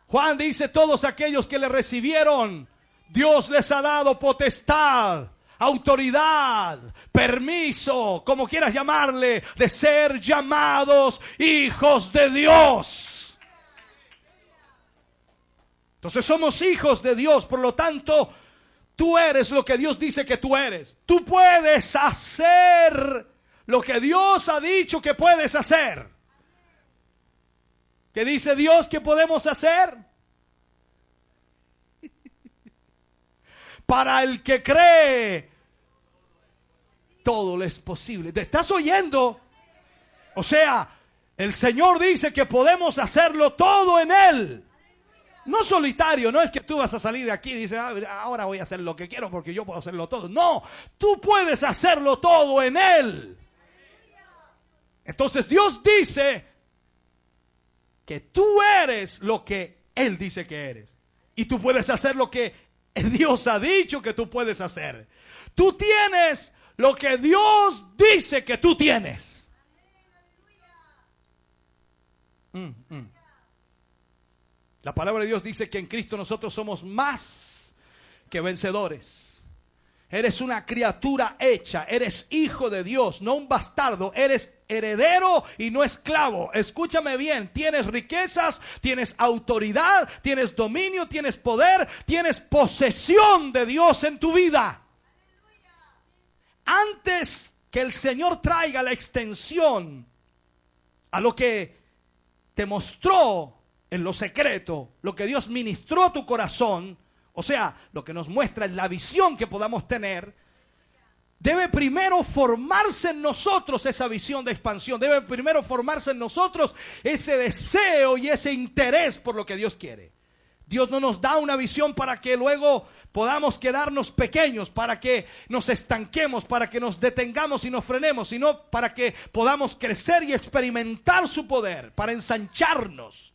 Juan dice, todos aquellos que le recibieron, Dios les ha dado potestad, autoridad, permiso, como quieras llamarle, de ser llamados hijos de Dios. Entonces somos hijos de Dios, por lo tanto, tú eres lo que Dios dice que tú eres. Tú puedes hacer lo que Dios ha dicho que puedes hacer. ¿Qué dice Dios que podemos hacer? Para el que cree, todo le es posible. ¿Te estás oyendo? O sea, el Señor dice que podemos hacerlo todo en Él. No solitario, no es que tú vas a salir de aquí y dices, ahora voy a hacer lo que quiero porque yo puedo hacerlo todo. No, tú puedes hacerlo todo en Él. Entonces Dios dice que tú eres lo que Él dice que eres. Y tú puedes hacer lo que Dios ha dicho que tú puedes hacer. Tú tienes lo que Dios dice que tú tienes. La palabra de Dios dice que en Cristo nosotros somos más que vencedores. Eres una criatura hecha, eres hijo de Dios, no un bastardo, eres heredero y no esclavo. Escúchame bien, tienes riquezas, tienes autoridad, tienes dominio, tienes poder, tienes posesión de Dios en tu vida. Antes que el Señor traiga la extensión a lo que te mostró en lo secreto, lo que Dios ministró a tu corazón, o sea, lo que nos muestra en la visión que podamos tener, debe primero formarse en nosotros esa visión de expansión. Debe primero formarse en nosotros ese deseo y ese interés por lo que Dios quiere. Dios no nos da una visión para que luego podamos quedarnos pequeños, para que nos estanquemos, para que nos detengamos y nos frenemos, sino para que podamos crecer y experimentar su poder, para ensancharnos.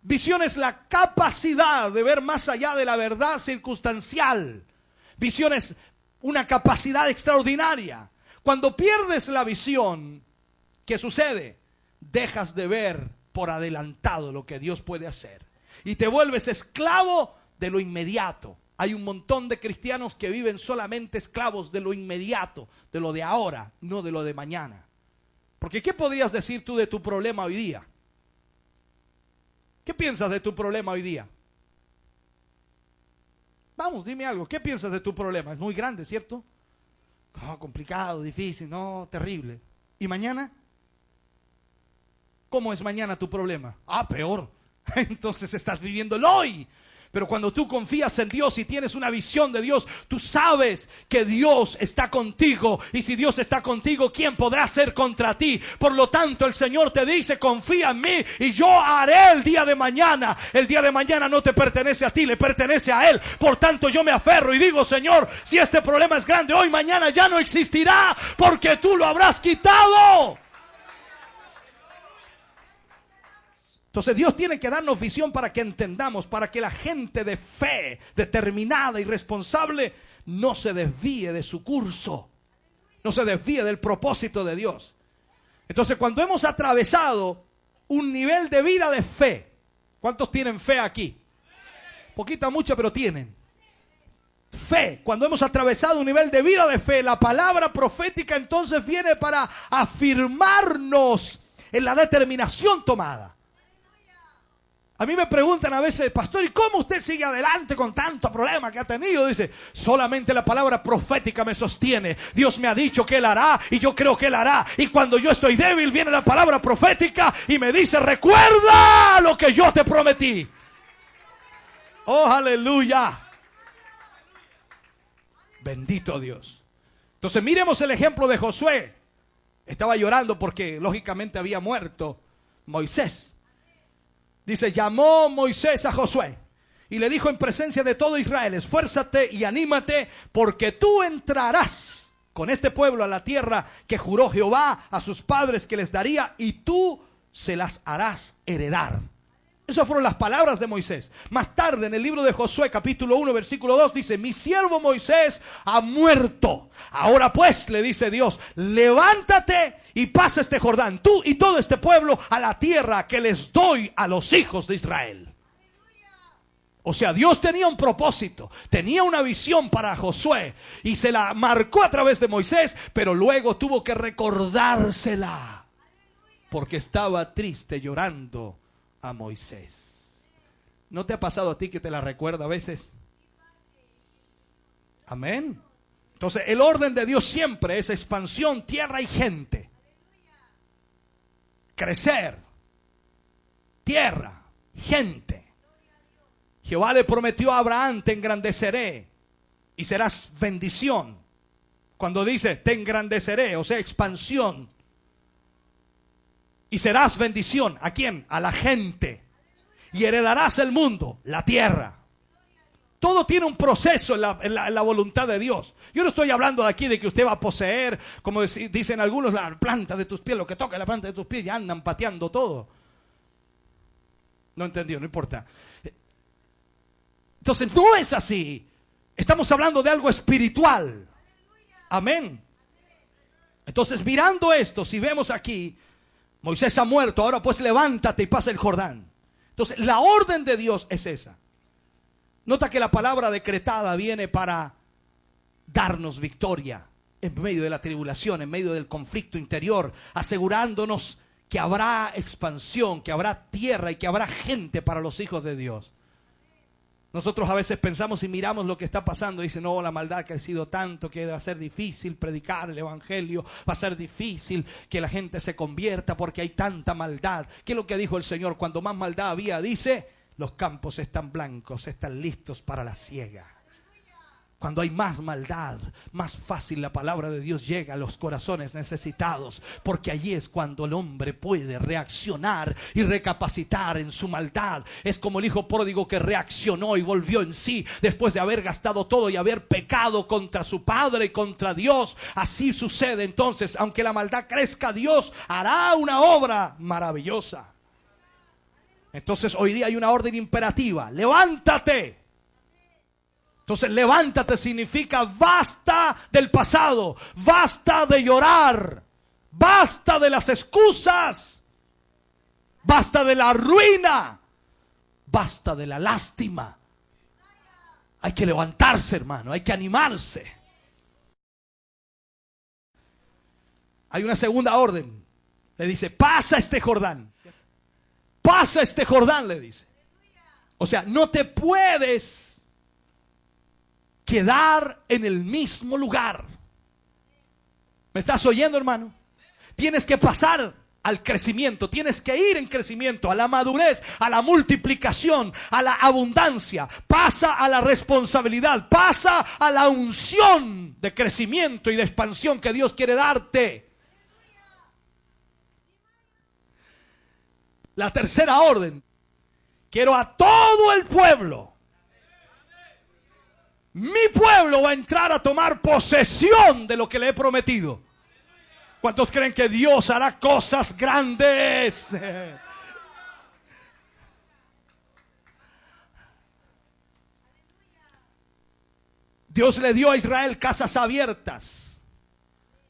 Visión es la capacidad de ver más allá de la verdad circunstancial. Visión es una capacidad extraordinaria. Cuando pierdes la visión, ¿qué sucede? Dejas de ver por adelantado lo que Dios puede hacer y te vuelves esclavo de lo inmediato. Hay un montón de cristianos que viven solamente esclavos de lo inmediato, de lo de ahora, no de lo de mañana. Porque ¿qué podrías decir tú de tu problema hoy día? ¿Qué piensas de tu problema hoy día? Vamos, dime algo. ¿Qué piensas de tu problema? Es muy grande, ¿cierto? Oh, complicado, difícil, no, terrible. ¿Y mañana? ¿Cómo es mañana tu problema? Ah, peor. Entonces estás viviendo el hoy. Pero cuando tú confías en Dios y tienes una visión de Dios, tú sabes que Dios está contigo. Y si Dios está contigo, ¿quién podrá ser contra ti? Por lo tanto, el Señor te dice, confía en mí y yo haré el día de mañana. El día de mañana no te pertenece a ti, le pertenece a Él. Por tanto, yo me aferro y digo, Señor, si este problema es grande hoy, mañana ya no existirá, porque tú lo habrás quitado. Entonces Dios tiene que darnos visión para que entendamos, para que la gente de fe, determinada y responsable, no se desvíe de su curso, no se desvíe del propósito de Dios. Entonces cuando hemos atravesado un nivel de vida de fe, ¿cuántos tienen fe aquí? Poquita, mucha, pero tienen fe. Cuando hemos atravesado un nivel de vida de fe, la palabra profética entonces viene para afirmarnos en la determinación tomada. A mí me preguntan a veces, pastor, ¿y cómo usted sigue adelante con tanto problema que ha tenido? Dice, solamente la palabra profética me sostiene. Dios me ha dicho que Él hará y yo creo que Él hará. Y cuando yo estoy débil, viene la palabra profética y me dice, recuerda lo que yo te prometí. Oh, aleluya. Bendito Dios. Entonces miremos el ejemplo de Josué. Estaba llorando porque lógicamente había muerto Moisés. Dice, llamó Moisés a Josué y le dijo en presencia de todo Israel, esfuérzate y anímate, porque tú entrarás con este pueblo a la tierra que juró Jehová a sus padres que les daría, y tú se las harás heredar. Esas fueron las palabras de Moisés. Más tarde en el libro de Josué capítulo 1 versículo 2 dice, mi siervo Moisés ha muerto. Ahora pues, le dice Dios, levántate y pasa este Jordán, tú y todo este pueblo, a la tierra que les doy a los hijos de Israel. O sea, Dios tenía un propósito, tenía una visión para Josué y se la marcó a través de Moisés, pero luego tuvo que recordársela porque estaba triste llorando a Moisés. ¿No te ha pasado a ti que te la recuerda a veces? Amén. Entonces el orden de Dios siempre es expansión, tierra y gente. Crecer, tierra, gente. Jehová le prometió a Abraham, te engrandeceré y serás bendición. Cuando dice te engrandeceré, o sea, expansión. Y serás bendición. ¿A quién? A la gente. Y heredarás el mundo, la tierra. Todo tiene un proceso en la voluntad de Dios. Yo no estoy hablando de aquí de que usted va a poseer, como dicen algunos, la planta de tus pies. Lo que toca la planta de tus pies, ya andan pateando todo. No entendió, no importa. Entonces no es así. Estamos hablando de algo espiritual. Amén. Entonces mirando esto, si vemos aquí, Moisés ha muerto, ahora pues levántate y pasa el Jordán. Entonces la orden de Dios es esa. Nota que la palabra decretada viene para darnos victoria en medio de la tribulación, en medio del conflicto interior, asegurándonos que habrá expansión, que habrá tierra y que habrá gente para los hijos de Dios. Nosotros a veces pensamos y miramos lo que está pasando y dicen, no, la maldad ha crecido tanto que va a ser difícil predicar el evangelio, va a ser difícil que la gente se convierta porque hay tanta maldad. ¿Qué es lo que dijo el Señor? Cuando más maldad había, dice, los campos están blancos, están listos para la siega. Cuando hay más maldad, más fácil la palabra de Dios llega a los corazones necesitados, porque allí es cuando el hombre puede reaccionar y recapacitar en su maldad. Es como el hijo pródigo que reaccionó y volvió en sí después de haber gastado todo y haber pecado contra su padre y contra Dios. Así sucede entonces, aunque la maldad crezca, Dios hará una obra maravillosa. Entonces hoy día hay una orden imperativa: levántate. Entonces levántate significa basta del pasado, basta de llorar, basta de las excusas, basta de la ruina, basta de la lástima. Hay que levantarse, hermano, hay que animarse. Hay una segunda orden. Le dice, pasa este Jordán. Pasa este Jordán, le dice. O sea, no te puedes quedar en el mismo lugar. ¿Me estás oyendo, hermano? Tienes que pasar al crecimiento, tienes que ir en crecimiento, a la madurez, a la multiplicación, a la abundancia. Pasa a la responsabilidad, pasa a la unción de crecimiento y de expansión que Dios quiere darte. La tercera orden: quiero a todo el pueblo. Mi pueblo va a entrar a tomar posesión de lo que le he prometido. ¿Cuántos creen que Dios hará cosas grandes? Dios le dio a Israel casas abiertas.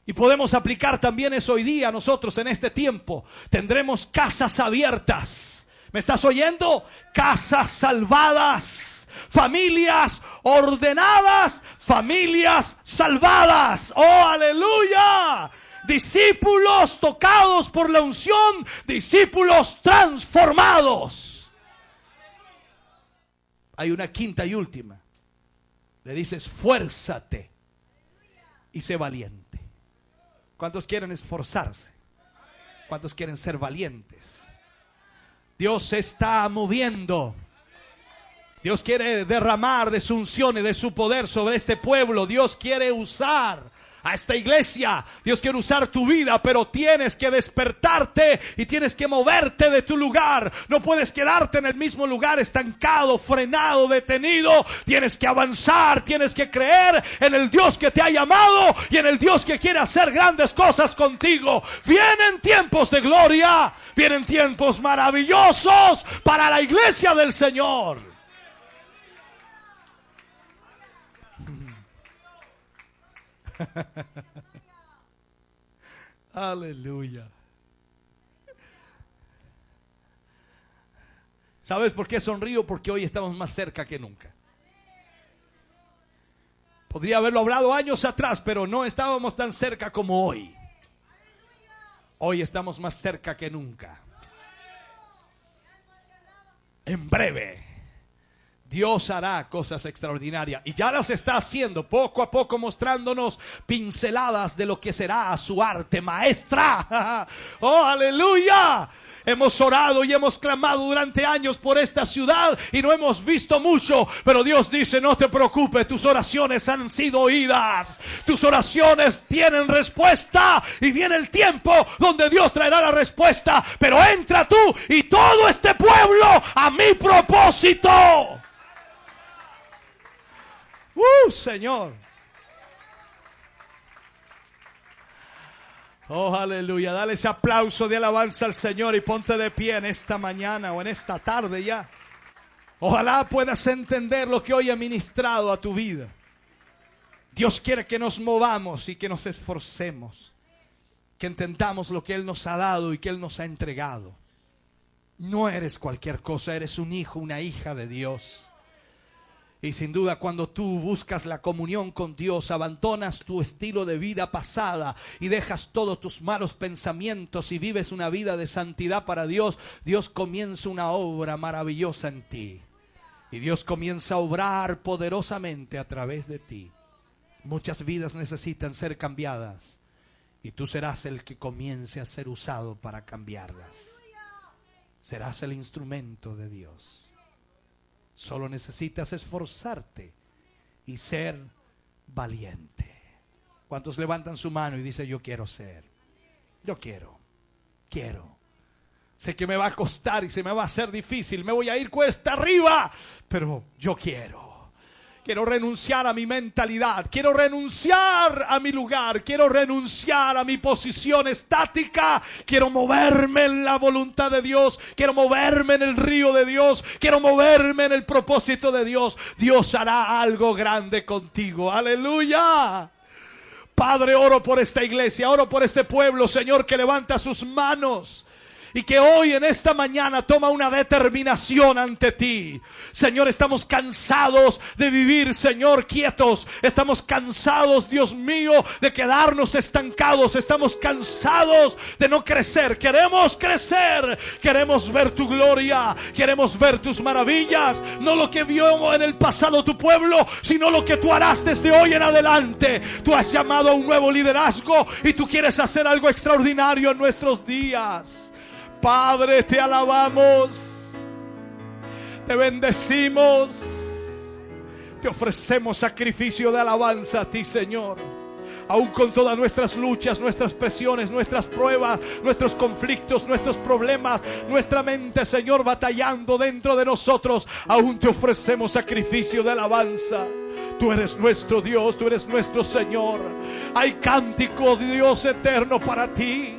Y podemos aplicar también eso hoy día nosotros en este tiempo. Tendremos casas abiertas. ¿Me estás oyendo? Casas salvadas. Familias ordenadas. Familias salvadas. ¡Oh, aleluya! Discípulos tocados por la unción, discípulos transformados. Hay una quinta y última. Le dice: esfuérzate y sé valiente. ¿Cuántos quieren esforzarse? ¿Cuántos quieren ser valientes? Dios se está moviendo. Dios quiere derramar de su unción y de su poder sobre este pueblo. Dios quiere usar a esta iglesia. Dios quiere usar tu vida, pero tienes que despertarte y tienes que moverte de tu lugar. No puedes quedarte en el mismo lugar estancado, frenado, detenido. Tienes que avanzar, tienes que creer en el Dios que te ha llamado y en el Dios que quiere hacer grandes cosas contigo. Vienen tiempos de gloria, vienen tiempos maravillosos para la iglesia del Señor. Aleluya. ¿Sabes por qué sonrío? Porque hoy estamos más cerca que nunca. Podría haberlo hablado años atrás, pero no estábamos tan cerca como hoy. Hoy estamos más cerca que nunca. En breve Dios hará cosas extraordinarias y ya las está haciendo, poco a poco mostrándonos pinceladas de lo que será su arte maestra. ¡Oh, aleluya! Hemos orado y hemos clamado durante años por esta ciudad y no hemos visto mucho, pero Dios dice: no te preocupes, tus oraciones han sido oídas, tus oraciones tienen respuesta y viene el tiempo donde Dios traerá la respuesta. Pero entra tú y todo este pueblo a mi propósito. Señor. Oh, aleluya. Dale ese aplauso de alabanza al Señor y ponte de pie en esta mañana o en esta tarde ya. Ojalá puedas entender lo que hoy he ministrado a tu vida. Dios quiere que nos movamos y que nos esforcemos, que entendamos lo que Él nos ha dado y que Él nos ha entregado. No eres cualquier cosa, eres un hijo, una hija de Dios. Y sin duda, cuando tú buscas la comunión con Dios, abandonas tu estilo de vida pasada y dejas todos tus malos pensamientos y vives una vida de santidad para Dios, Dios comienza una obra maravillosa en ti. Y Dios comienza a obrar poderosamente a través de ti. Muchas vidas necesitan ser cambiadas y tú serás el que comience a ser usado para cambiarlas. Serás el instrumento de Dios. Solo necesitas esforzarte y ser valiente. ¿Cuántos levantan su mano y dicen: yo quiero ser? Yo quiero. Sé que me va a costar y se me va a hacer difícil. Me voy a ir cuesta arriba, pero yo quiero. Quiero renunciar a mi mentalidad. Quiero renunciar a mi lugar. Quiero renunciar a mi posición estática. Quiero moverme en la voluntad de Dios. Quiero moverme en el río de Dios. Quiero moverme en el propósito de Dios. Dios hará algo grande contigo. Aleluya. Padre, oro por esta iglesia. Oro por este pueblo, Señor, que levanta sus manos y que hoy en esta mañana toma una determinación ante ti. Señor, estamos cansados de vivir, Señor, quietos. Estamos cansados, Dios mío, de quedarnos estancados. Estamos cansados de no crecer. Queremos crecer. Queremos ver tu gloria. Queremos ver tus maravillas. No lo que vio en el pasado tu pueblo, sino lo que tú harás desde hoy en adelante. Tú has llamado a un nuevo liderazgo y tú quieres hacer algo extraordinario en nuestros días. Padre, te alabamos, te bendecimos, te ofrecemos sacrificio de alabanza a ti, Señor. Aún con todas nuestras luchas, nuestras presiones, nuestras pruebas, nuestros conflictos, nuestros problemas, nuestra mente, Señor, batallando dentro de nosotros, aún te ofrecemos sacrificio de alabanza. Tú eres nuestro Dios, tú eres nuestro Señor. Hay cántico, Dios eterno, para ti.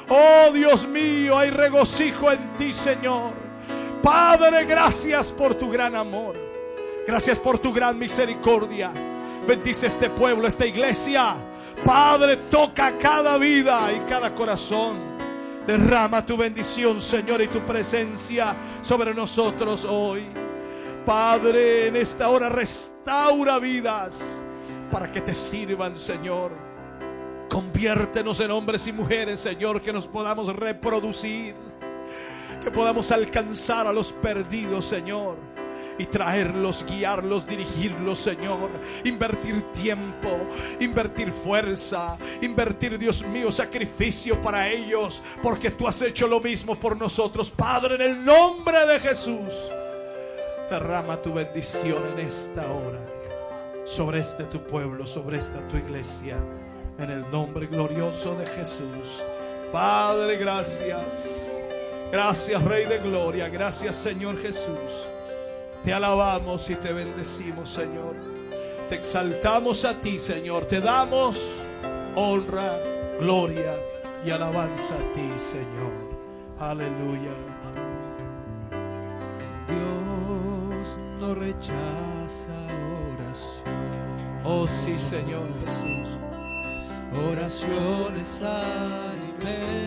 Oh Dios mío, hay regocijo en ti, Señor. Padre, gracias por tu gran amor. Gracias por tu gran misericordia. Bendice este pueblo, esta iglesia. Padre, toca cada vida y cada corazón. Derrama tu bendición, Señor, y tu presencia sobre nosotros hoy. Padre, en esta hora restaura vidas para que te sirvan, Señor. Conviértenos en hombres y mujeres, Señor, que nos podamos reproducir, que podamos alcanzar a los perdidos, Señor, y traerlos, guiarlos, dirigirlos, Señor. Invertir tiempo, invertir fuerza, invertir, Dios mío, sacrificio para ellos, porque tú has hecho lo mismo por nosotros. Padre, en el nombre de Jesús, derrama tu bendición en esta hora sobre este tu pueblo, sobre esta tu iglesia, en el nombre glorioso de Jesús. Padre, gracias. Gracias, Rey de Gloria. Gracias, Señor Jesús. Te alabamos y te bendecimos, Señor. Te exaltamos a ti, Señor. Te damos honra, gloria y alabanza a ti, Señor. Aleluya. Dios no rechaza oración. Oh sí, Señor Jesús. Oración es alimento.